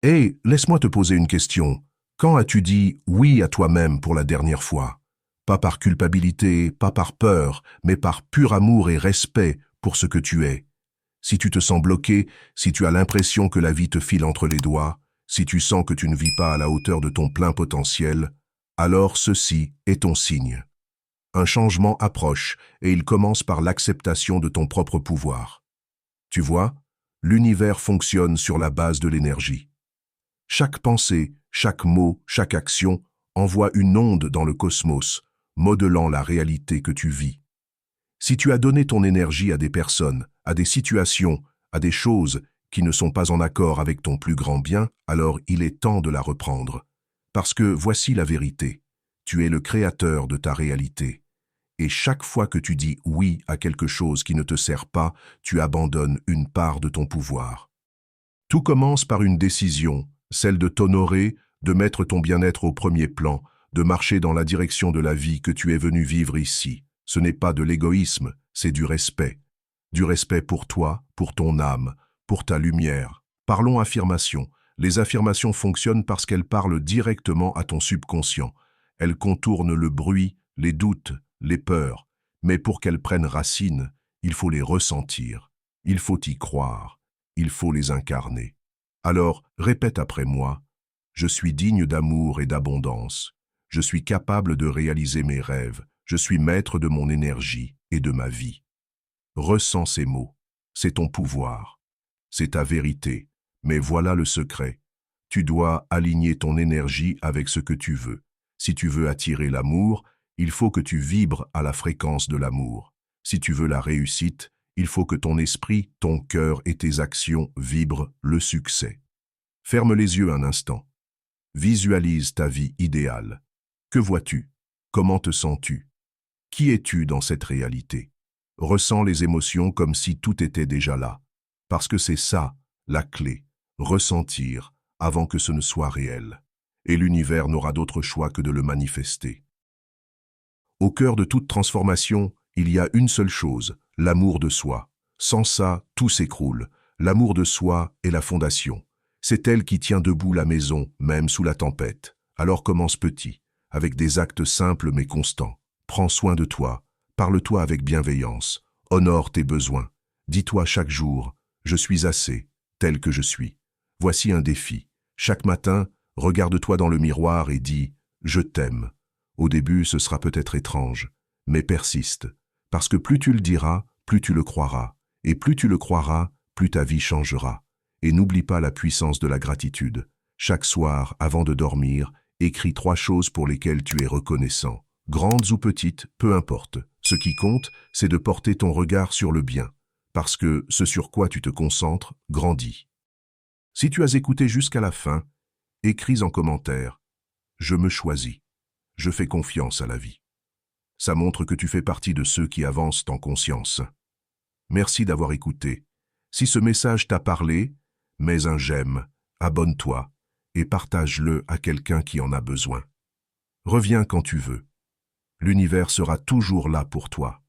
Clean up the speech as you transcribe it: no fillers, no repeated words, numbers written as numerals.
Hé, laisse-moi te poser une question. Quand as-tu dit oui à toi-même pour la dernière fois? Pas par culpabilité, pas par peur, mais par pur amour et respect pour ce que tu es. Si tu te sens bloqué, si tu as l'impression que la vie te file entre les doigts, si tu sens que tu ne vis pas à la hauteur de ton plein potentiel, alors ceci est ton signe. Un changement approche et il commence par l'acceptation de ton propre pouvoir. Tu vois, l'univers fonctionne sur la base de l'énergie. Chaque pensée, chaque mot, chaque action envoie une onde dans le cosmos, modelant la réalité que tu vis. Si tu as donné ton énergie à des personnes, à des situations, à des choses qui ne sont pas en accord avec ton plus grand bien, alors il est temps de la reprendre. Parce que voici la vérité. Tu es le créateur de ta réalité. Et chaque fois que tu dis oui à quelque chose qui ne te sert pas, tu abandonnes une part de ton pouvoir. Tout commence par une décision, celle de t'honorer, de mettre ton bien-être au premier plan, de marcher dans la direction de la vie que tu es venu vivre ici. Ce n'est pas de l'égoïsme, c'est du respect. Du respect pour toi, pour ton âme, pour ta lumière. Parlons affirmations. Les affirmations fonctionnent parce qu'elles parlent directement à ton subconscient. Elles contournent le bruit, les doutes, les peurs. Mais pour qu'elles prennent racine, il faut les ressentir. Il faut y croire. Il faut les incarner. Alors, répète après moi. Je suis digne d'amour et d'abondance. Je suis capable de réaliser mes rêves. Je suis maître de mon énergie et de ma vie. Ressens ces mots. C'est ton pouvoir. C'est ta vérité. Mais voilà le secret. Tu dois aligner ton énergie avec ce que tu veux. Si tu veux attirer l'amour, il faut que tu vibres à la fréquence de l'amour. Si tu veux la réussite, il faut que ton esprit, ton cœur et tes actions vibrent le succès. Ferme les yeux un instant. Visualise ta vie idéale. Que vois-tu? Comment te sens-tu? Qui es-tu dans cette réalité? Ressens les émotions comme si tout était déjà là. Parce que c'est ça, la clé. Ressentir avant que ce ne soit réel. Et l'univers n'aura d'autre choix que de le manifester. Au cœur de toute transformation, il y a une seule chose, l'amour de soi. Sans ça, tout s'écroule. L'amour de soi est la fondation. C'est elle qui tient debout la maison, même sous la tempête. Alors commence petit, avec des actes simples mais constants. Prends soin de toi, parle-toi avec bienveillance, honore tes besoins. Dis-toi chaque jour, je suis assez, tel que je suis. Voici un défi. Chaque matin, regarde-toi dans le miroir et dis « Je t'aime ». Au début, ce sera peut-être étrange, mais persiste. Parce que plus tu le diras, plus tu le croiras. Et plus tu le croiras, plus ta vie changera. Et n'oublie pas la puissance de la gratitude. Chaque soir, avant de dormir, écris 3 choses pour lesquelles tu es reconnaissant. Grandes ou petites, peu importe. Ce qui compte, c'est de porter ton regard sur le bien. Parce que ce sur quoi tu te concentres grandit. Si tu as écouté jusqu'à la fin, écris en commentaire « Je me choisis ». Je fais confiance à la vie. Ça montre que tu fais partie de ceux qui avancent en conscience. Merci d'avoir écouté. Si ce message t'a parlé, mets un j'aime, abonne-toi et partage-le à quelqu'un qui en a besoin. Reviens quand tu veux. L'univers sera toujours là pour toi.